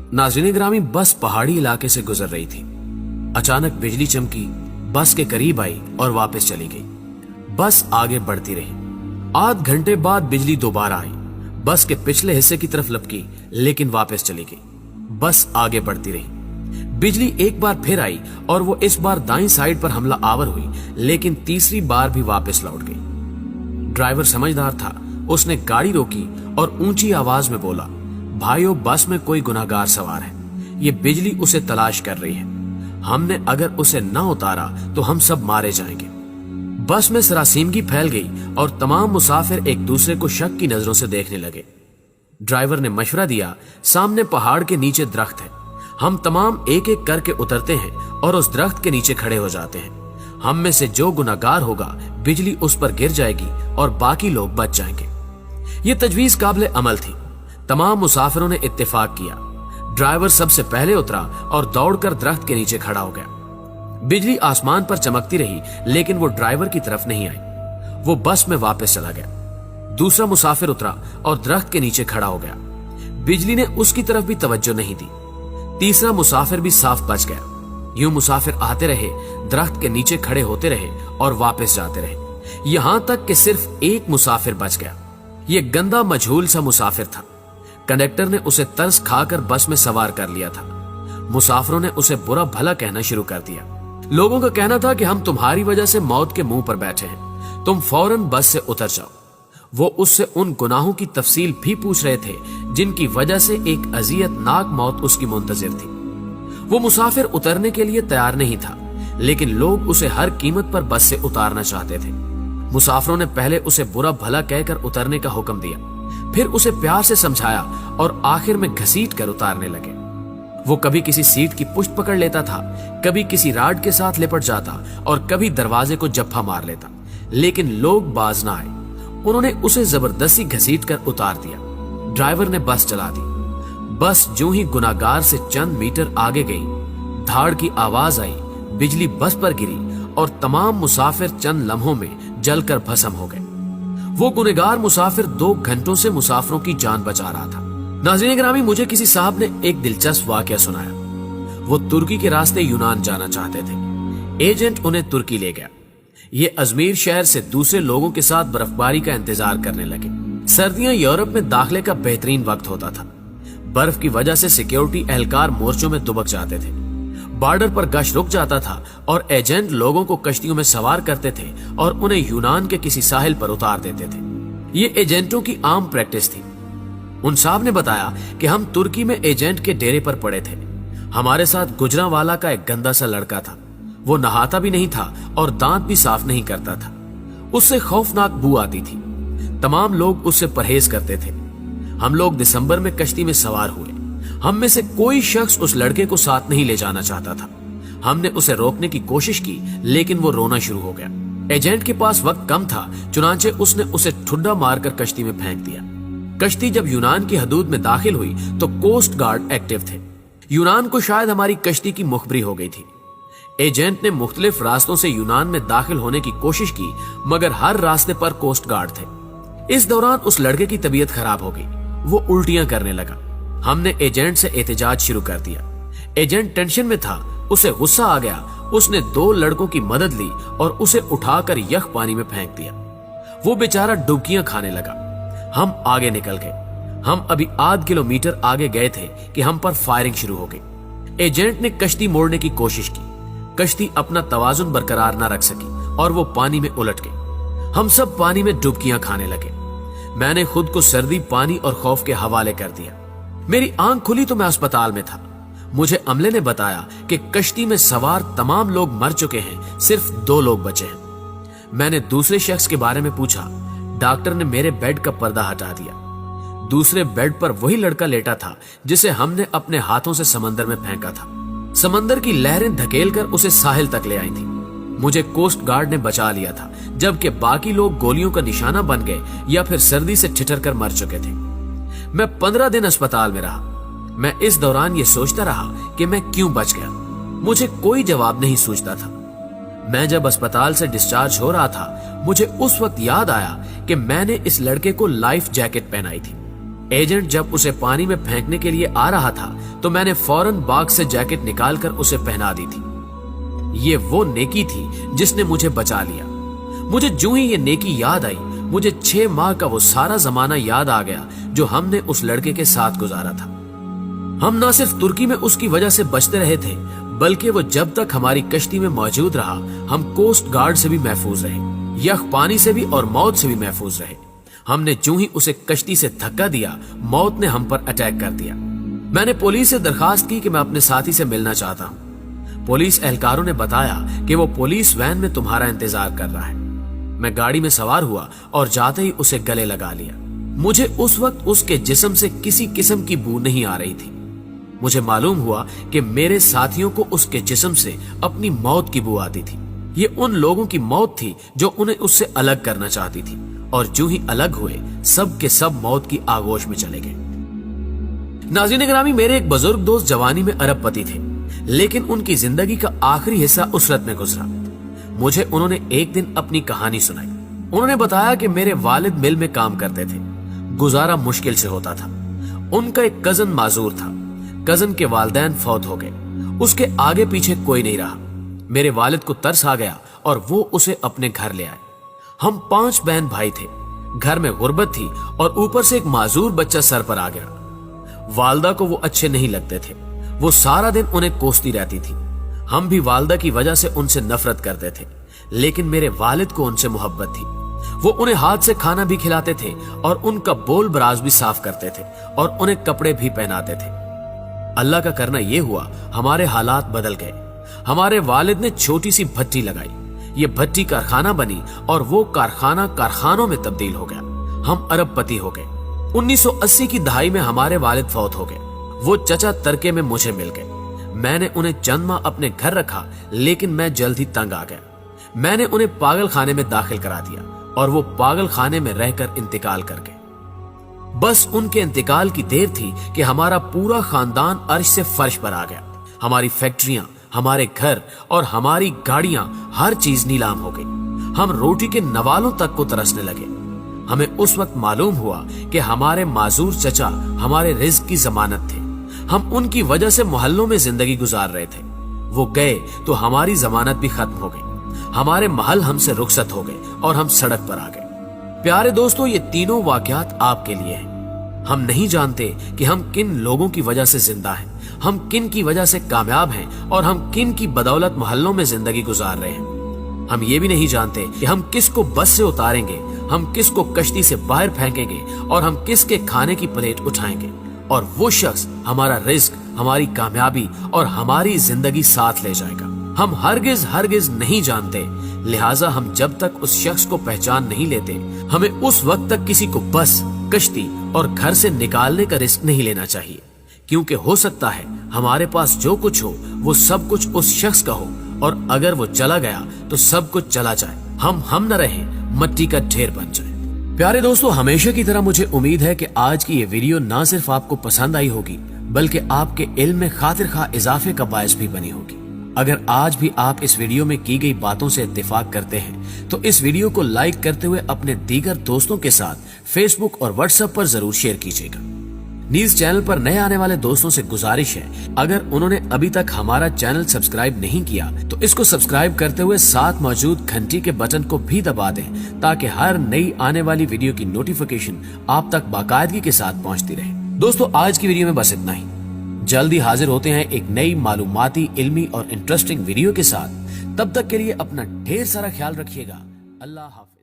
नाज़रीन ग्रामी, बस पहाड़ी इलाके से गुजर रही थी। अचानक बिजली चमकी, बस के करीब आई और वापस चली गई। बस आगे बढ़ती रही। आध घंटे बाद बिजली दोबारा आई, बस के पिछले हिस्से की तरफ लपकी, लेकिन वापस चली गई। बस आगे बढ़ती रही। बिजली एक बार फिर आई और वो इस बार दाईं साइड पर हमला आवर हुई, लेकिन तीसरी बार भी वापस लौट गई। ड्राइवर समझदार था, उसने गाड़ी रोकी और ऊंची आवाज में बोला, भाइयों, बस में कोई गुनाहगार सवार है, ये बिजली उसे तलाश कर रही है। हमने अगर उसे न उतारा तो हम सब मारे जाएंगे। बस में सरासीमगी फैल गई और तमाम मुसाफिर एक दूसरे को शक की नजरों से देखने लगे। ड्राइवर ने मशवरा दिया, सामने पहाड़ के नीचे दरख्त है, हम तमाम एक एक करके उतरते हैं और उस दरख्त के नीचे खड़े हो जाते हैं। हम में से जो गुनाहगार होगा, बिजली उस पर गिर जाएगी और बाकी लोग बच जाएंगे। ये तजवीज काबिल अमल थी। तमाम मुसाफिरों ने इत्तेफाक किया। ड्राइवर सबसे पहले उतरा और दौड़कर दरख्त के नीचे खड़ा हो गया। बिजली आसमान पर चमकती रही, लेकिन वो ड्राइवर की तरफ नहीं आई। वो बस में वापस चला गया। दूसरा मुसाफिर उतरा और दरख्त के नीचे खड़ा हो गया। बिजली ने उसकी तरफ भी तवज्जो नहीं दी। तीसरा मुसाफिर भी साफ बच गया। यूं मुसाफिर आते रहे, दरख्त के नीचे खड़े होते रहे और वापस जाते रहे, यहां तक कि सिर्फ एक मुसाफिर बच गया। ये गंदा मजहूल सा मुसाफिर था। कंडक्टर ने उसे तरस खाकर बस में सवार कर लिया था। मुसाफिरों ने उसे बुरा भला कहना शुरू कर दिया। लोगों का कहना था कि हम तुम्हारी वजह से मौत के मुंह पर बैठे हैं, तुम फौरन बस से उतर जाओ। वो उससे उन गुनाहों की तफसील भी पूछ रहे थे जिनकी वजह से एक अजियतनाक मौत उसकी मुंतजिर थी। वो मुसाफिर उतरने के लिए तैयार नहीं था, लेकिन लोग उसे हर कीमत पर बस से उतारना चाहते थे। मुसाफिरों ने पहले उसे बुरा भला कहकर उतरने का हुक्म दिया, फिर उसे प्यार से समझाया और आखिर में घसीट कर उतारने लगे। वो कभी किसी सीट की पुष्ट पकड़ लेता था, कभी किसी राड के साथ लिपट जाता और कभी दरवाजे को जप्फा मार लेता, लेकिन लोग बाज ना आए। उन्होंने उसे जबरदस्ती घसीट कर उतार दिया। ड्राइवर ने बस चला दी। बस जो ही गुनाहगार से चंद मीटर आगे गई, धाड़ की आवाज आई, बिजली बस पर गिरी और तमाम मुसाफिर चंद लम्हों में जलकर भस्म हो गए। वो गुनहगार मुसाफिर 2 घंटों से मुसाफिरों की जान बचा रहा था। नाज़रीन ग्रामी, मुझे किसी साहब ने एक दिलचस्प वाकया सुनाया। वो तुर्की के रास्ते यूनान जाना चाहते थे। एजेंट उन्हें तुर्की ले गया। ये अजमेर शहर से दूसरे लोगों के साथ बर्फबारी का इंतजार करने लगे। सर्दियां यूरोप में दाखिले का बेहतरीन वक्त होता था। बर्फ की वजह से सिक्योरिटी एहलकार मोर्चों में दुबक जाते थे। बॉर्डर पर गश्त रुक जाता था और एजेंट लोगों को कश्तियों में सवार करते थे और उन्हें यूनान के किसी साहिल पर उतार देते थे। ये एजेंटों की आम प्रैक्टिस थी। उन साहब ने बताया कि हम तुर्की में एजेंट के डेरे पर पड़े थे। हमारे साथ गुजरांवाला का एक गंदा सा लड़का था। वो नहाता भी नहीं था और दांत भी साफ नहीं करता था। उससे खौफनाक बू आती थी। तमाम लोग उससे परहेज करते थे। हम लोग दिसंबर में कश्ती में सवार हुए। हम में से कोई शख्स उस लड़के को साथ नहीं ले जाना चाहता था। हमने उसे रोकने की कोशिश की, लेकिन वो रोना शुरू हो गया। एजेंट के पास वक्त कम था, चुनांचे उसने उसे ठुड्डा मारकर कश्ती में फेंक दिया। कश्ती जब यूनान की हदूद में दाखिल हुई तो कोस्ट गार्ड एक्टिव थे। यूनान को शायद हमारी कश्ती की मुखबरी हो गई थी। एजेंट ने मुख्तलिफ रास्तों से यूनान में दाखिल होने की कोशिश की, मगर हर रास्ते पर कोस्ट गार्ड थे। इस दौरान उस लड़के की तबीयत खराब हो गई। वो उल्टियां करने लगा। हमने एजेंट से एहतजाज शुरू कर दिया। एजेंट टेंशन में था, उसे गुस्सा आ गया। उसने 2 लड़कों की मदद ली और उसे उठाकर यख पानी में फेंक दिया। वो बेचारा डुबकियां खाने लगा। हम आगे निकल गए। हम अभी आध किलोमीटर आगे गए थे कि हम पर फायरिंग शुरू हो गई। एजेंट ने कश्ती मोड़ने की कोशिश की। कश्ती अपना तवाजुन बरकरार न रख सकी और वो पानी में उलट गई। हम सब पानी में डुबकियां खाने लगे। मैंने खुद को सर्दी, पानी और खौफ के हवाले कर दिया। मेरी आंख खुली तो मैं अस्पताल में था। मुझे अमले ने बताया कि कश्ती में सवार तमाम लोग मर चुके हैं, सिर्फ 2 लोग बचे हैं। मैंने दूसरे शख्स के बारे में पूछा। डॉक्टर ने मेरे बेड का पर्दा हटा दिया। दूसरे बेड पर वही लड़का लेटा था जिसे हमने अपने हाथों से समंदर में फेंका था। समंदर की लहरें धकेलकर उसे साहिल तक ले आई थी। मुझे कोस्ट गार्ड ने बचा लिया था, जबकि बाकी लोग गोलियों का निशाना बन गए या फिर सर्दी से ठिठर कर मर चुके थे। मैं 15 दिन अस्पताल में रहा। मैं इस दौरान ये सोचता रहा कि मैं क्यों बच गया। मुझे कोई जवाब नहीं सूझता था। मैं जब अस्पताल से डिस्चार्ज हो रहा था, मुझे उस वक्त याद आया कि मैंने इस लड़के को लाइफ जैकेट पहनाई थी। एजेंट जब उसे पानी में फेंकने के लिए आ रहा था तो मैंने फौरन बाग से जैकेट निकालकर उसे पहना दी थी। ये वो नेकी थी जिसने मुझे बचा लिया। मुझे जो ही ये नेकी याद आई, मुझे 6 माह का वो सारा जमाना याद आ गया जो हमने उस लड़के के साथ गुजारा था। हम न सिर्फ तुर्की में उसकी वजह से बचते रहे थे, बल्कि वो जब तक हमारी कश्ती में मौजूद रहा हम कोस्ट गार्ड से भी महफूज रहे, यख पानी से भी और मौत से भी महफूज रहे। हमने जो ही उसे कश्ती से धक्का दिया, मौत ने हम पर अटैक कर दिया। मैंने पुलिस से दरखास्त की कि मैं अपने साथी से मिलना चाहता हूँ। पुलिस एहलकारों ने बताया कि वो पुलिस वैन में तुम्हारा इंतजार कर रहा है। मैं गाड़ी में सवार हुआ और जाते ही उसे गले लगा लिया। मुझे उस वक्त उसके जिस्म से किसी किस्म की बू नहीं आ रही थी। मुझे मालूम हुआ कि मेरे साथियों को उसके जिस्म से अपनी मौत की बू आती थी। ये उन लोगों की मौत थी जो उन्हें उससे अलग करना चाहती थी, और जो ही अलग हुए सब के सब मौत की आगोश में चले गए। नाज़रीन गिरामी, मेरे एक बुजुर्ग दोस्त जवानी में अरबपति थे, लेकिन उनकी जिंदगी का आखिरी हिस्सा उसरत में गुजरा। मुझे उन्होंने एक दिन अपनी कहानी सुनाई। उन्होंने बताया कि मेरे वालिद मिल में काम करते थे, गुजारा मुश्किल से होता था। उनका एक कजन माजूर था। कजन के वालिदैन फौत हो गए, उसके आगे पीछे कोई नहीं रहा। मेरे वालिद को तरस आ गया और वो उसे अपने घर ले आए। हम 5 बहन भाई थे। घर में गुर्बत थी और ऊपर से एक माजूर बच्चा सर पर आ गया। वालदा को वो अच्छे नहीं लगते थे। वो सारा दिन उन्हें कोसती रहती थी। हम भी वालदा की वजह से उनसे नफरत करते थे, लेकिन मेरे वालिद को उनसे मोहब्बत थी। वो उन्हें हाथ से खाना भी खिलाते थे और उनका बोल बराज भी साफ करते थे और उन्हें कपड़े भी पहनाते थे। अल्लाह का करना ये हुआ, हमारे हालात बदल गए। हमारे वालिद ने छोटी सी भट्टी लगाई। ये भट्टी कारखाना बनी और वो कारखाना कारखानों में तब्दील हो गया। हम अरबपति हो गए। 1980 की दहाई में हमारे वालिद फौत हो गए। वो चचा तरके में मुझे मिल गए। मैंने उन्हें चंद माह अपने घर रखा, लेकिन मैं जल्द ही तंग आ गया। मैंने उन्हें पागल खाने में दाखिल करा दिया और वो पागल खाने में रहकर इंतकाल कर गए। बस उनके इंतकाल की देर थी कि हमारा पूरा खानदान अर्श से फर्श पर आ गया। हमारी फैक्ट्रियां, हमारे घर और हमारी गाड़ियां, हर चीज नीलाम हो गई। हम रोटी के नवालों तक को तरसने लगे। हमें उस वक्त मालूम हुआ कि हमारे माजूर चचा हमारे रिज्क की जमानत थे। हम उनकी वजह से मोहल्लों में जिंदगी गुजार रहे थे। वो गए तो हमारी जमानत भी खत्म हो गई। हमारे महल हमसे रुखसत हो गए और हम सड़क पर आ गए। प्यारे दोस्तों, ये तीनों वाकयात आपके लिए हैं। हम नहीं जानते कि हम किन लोगों की वजह से जिंदा हैं, हम किन की वजह से कामयाब हैं और हम किन की बदौलत मोहल्लों में जिंदगी गुजार रहे हैं। हम ये भी नहीं जानते कि हम किसको बस से उतारेंगे, हम किसको कश्ती से बाहर फेंकेंगे और हम किसके खाने की प्लेट उठाएंगे, और वो शख्स हमारा रिस्क, हमारी कामयाबी और हमारी जिंदगी साथ ले जाएगा। हम हरगिज नहीं जानते, लिहाजा हम जब तक उस शख्स को पहचान नहीं लेते, हमें उस वक्त तक किसी को बस, कश्ती और घर से निकालने का रिस्क नहीं लेना चाहिए, क्योंकि हो सकता है हमारे पास जो कुछ हो वो सब कुछ उस शख्स का हो, और अगर वो चला गया तो सब कुछ चला जाए, हम न रहे, मट्टी का ढेर बन जाए। प्यारे दोस्तों, हमेशा की तरह मुझे उम्मीद है कि आज की ये वीडियो ना सिर्फ आपको पसंद आई होगी, बल्कि आपके इल्म में खातिर खा इजाफे का बायस भी बनी होगी। अगर आज भी आप इस वीडियो में की गई बातों से इत्तेफाक करते हैं तो इस वीडियो को लाइक करते हुए अपने दीगर दोस्तों के साथ फेसबुक और व्हाट्सएप पर जरूर शेयर कीजिएगा। न्यूज चैनल पर नए आने वाले दोस्तों से गुजारिश है, अगर उन्होंने अभी तक हमारा चैनल सब्सक्राइब नहीं किया तो इसको सब्सक्राइब करते हुए साथ मौजूद घंटी के बटन को भी दबा दें, ताकि हर नई आने वाली वीडियो की नोटिफिकेशन आप तक बाकायदगी के साथ पहुंचती रहे। दोस्तों, आज की वीडियो में बस इतना ही। जल्दी हाजिर होते हैं एक नई मालूमाती, इल्मी और इंटरेस्टिंग वीडियो के साथ। तब तक के लिए अपना ढेर सारा ख्याल रखिएगा। अल्लाह हाफ़िज़।